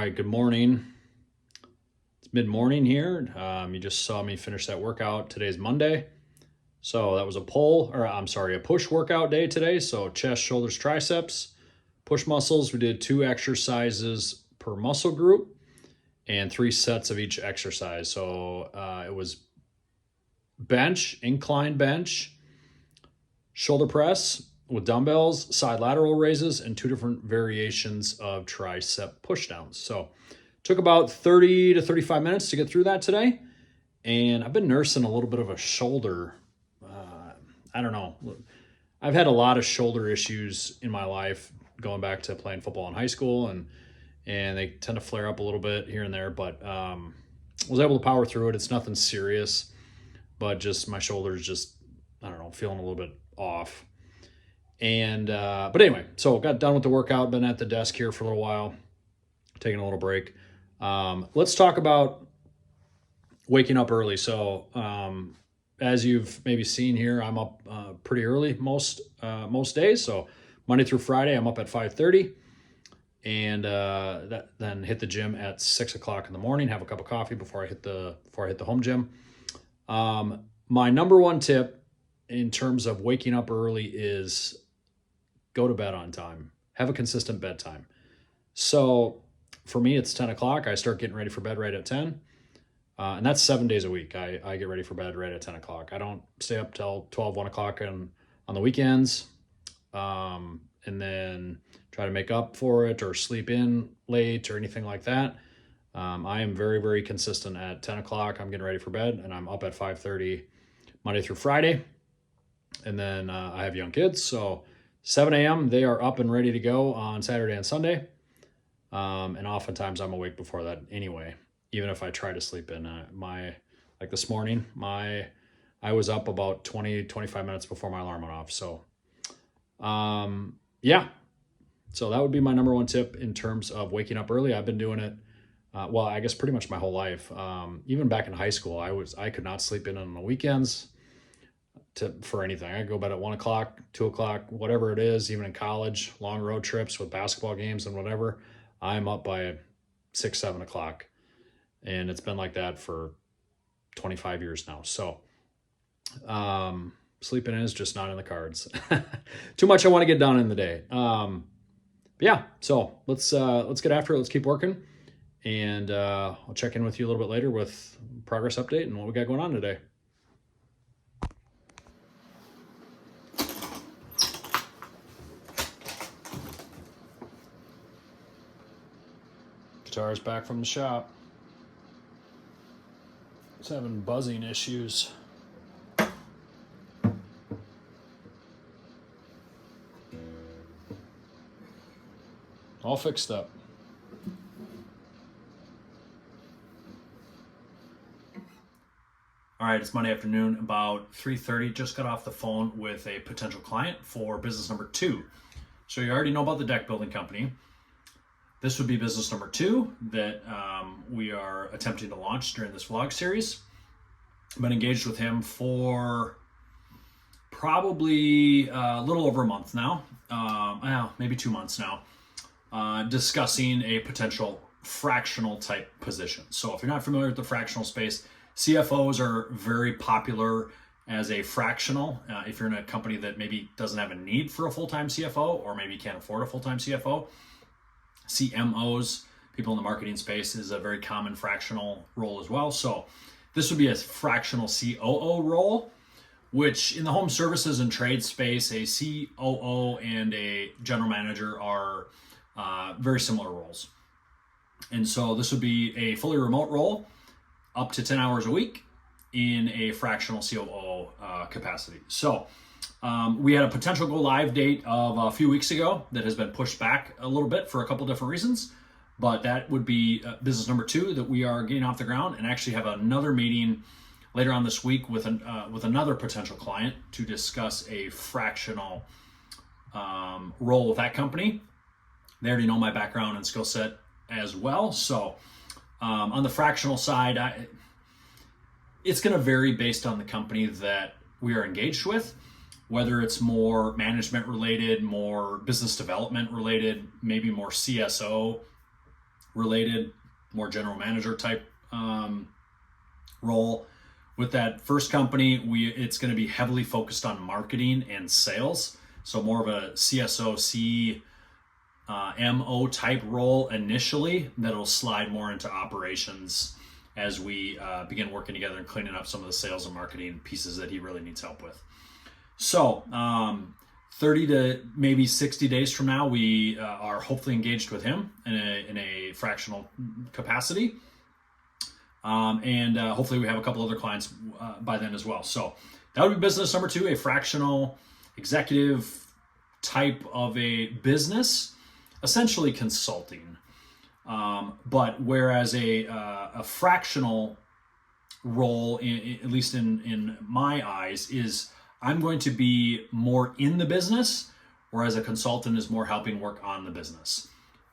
right, good morning. It's mid-morning here. You just saw me finish that workout. Today's Monday. So that was a push workout day today. So chest, shoulders, triceps, push muscles. We did 2 exercises per muscle group and 3 sets of each exercise. So it was bench, incline bench, shoulder press with dumbbells, side lateral raises, and 2 different variations of tricep pushdowns. So took about 30 to 35 minutes to get through that today. And I've been nursing a little bit of a shoulder. I don't know. I've had a lot of shoulder issues in my life going back to playing football in high school, and they tend to flare up a little bit here and there, but was able to power through it. It's nothing serious, but just my shoulders just, I don't know, feeling a little bit off. And but anyway, so got done with the workout, been at the desk here for a little while, taking a little break. Let's talk about waking up early. So as you've maybe seen here, I'm up pretty early most days. So Monday through Friday, I'm up at 5:30, and then hit the gym at 6 o'clock in the morning. Have a cup of coffee before I hit the home gym. My number one tip in terms of waking up early is go to bed on time. Have a consistent bedtime. So for me, it's 10 o'clock. I start getting ready for bed right at 10. And that's 7 days a week. I get ready for bed right at 10 o'clock. I don't stay up till 12, 1 o'clock on the weekends, and then try to make up for it or sleep in late or anything like that. I am very, very consistent at 10 o'clock. I'm getting ready for bed, and I'm up at 5:30 Monday through Friday. And then I have young kids, so 7 a.m. they are up and ready to go on Saturday and Sunday. And oftentimes I'm awake before that anyway, even if I try to sleep in. Like this morning, I was up about 25 minutes before my alarm went off. So yeah, so that would be my number one tip in terms of waking up early. I've been doing it, well, I guess pretty much my whole life. Even back in high school, I could not sleep in on the weekends for anything. I go to bed at 1 o'clock, 2 o'clock, whatever it is. Even in college, long road trips with basketball games and whatever, I'm up by 6, 7 o'clock. And it's been like that for 25 years now. So sleeping in is just not in the cards. Too much I want to get done in the day. But yeah, so let's get after it. Let's keep working. And I'll check in with you a little bit later with progress update and what we got going on today. Guitar's back from the shop. It's having buzzing issues. All fixed up. All right, it's Monday afternoon, about 3:30. Just got off the phone with a potential client for business number 2. So you already know about the deck building company. This would be business number 2 that we are attempting to launch during this vlog series. I've been engaged with him for probably a little over a month now, maybe 2 months now, discussing a potential fractional type position. So if you're not familiar with the fractional space, CFOs are very popular as a fractional. If you're in a company that maybe doesn't have a need for a full-time CFO, or maybe can't afford a full-time CFO, CMOs, people in the marketing space, is a very common fractional role as well. So this would be a fractional COO role, which in the home services and trade space, a COO and a general manager are very similar roles. And so this would be a fully remote role, up to 10 hours a week in a fractional COO capacity. So we had a potential go live date of a few weeks ago that has been pushed back a little bit for a couple different reasons, but that would be business number 2 that we are getting off the ground, and actually have another meeting later on this week with another potential client to discuss a fractional role with that company. They already know my background and skill set as well. So on the fractional side, it's going to vary based on the company that we are engaged with, whether it's more management related, more business development related, maybe more CSO related, more general manager type role. With that first company, it's going to be heavily focused on marketing and sales. So more of a CSO, MO type role initially, that'll slide more into operations as we begin working together and cleaning up some of the sales and marketing pieces that he really needs help with. So 30 to maybe 60 days from now, we are hopefully engaged with him in a fractional capacity. And hopefully we have a couple other clients by then as well. So that would be business number 2, a fractional executive type of a business, essentially consulting. But whereas a fractional role, at least in my eyes, is I'm going to be more in the business, whereas a consultant is more helping work on the business.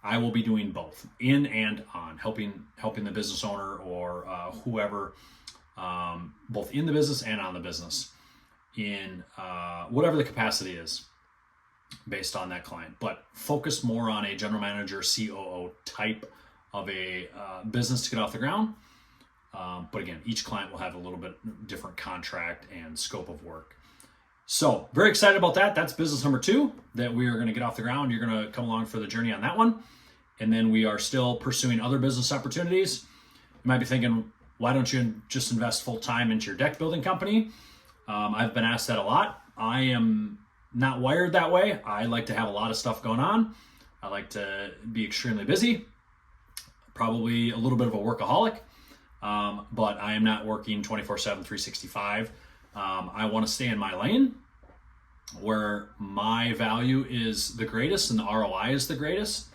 I will be doing both, in and on, helping the business owner or whoever, both in the business and on the business, in whatever the capacity is based on that client. But focus more on a general manager, COO type of a business to get off the ground. But again, each client will have a little bit different contract and scope of work. So very excited about that. That's business number 2 that we are going to get off the ground. You're going to come along for the journey on that one. And then we are still pursuing other business opportunities. You might be thinking, why don't you just invest full time into your deck building company? I've been asked that a lot. I am not wired that way. I like to have a lot of stuff going on. I like to be extremely busy, probably a little bit of a workaholic, but I am not working 24/7, 365. I want to stay in my lane where my value is the greatest and the ROI is the greatest,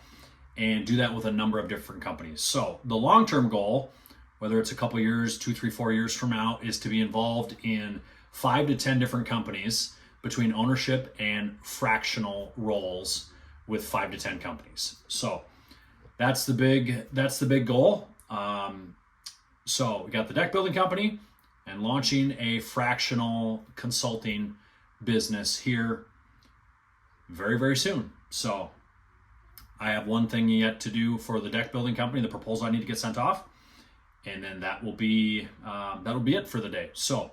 and do that with a number of different companies. So the long-term goal, whether it's a couple years, 2, 3, 4 years from now, is to be involved in 5 to 10 different companies between ownership and fractional roles with 5 to 10 companies. So that's the big goal. So we got the deck building company and launching a fractional consulting business here very, very soon. So I have one thing yet to do for the deck building company, the proposal I need to get sent off, and then that'll be it for the day. So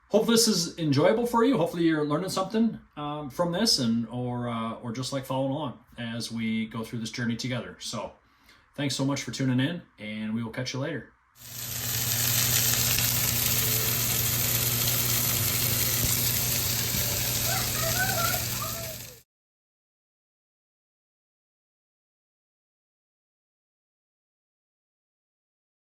hopefully this is enjoyable for you. Hopefully you're learning something from this, or just like following along as we go through this journey together. So thanks so much for tuning in, and we will catch you later.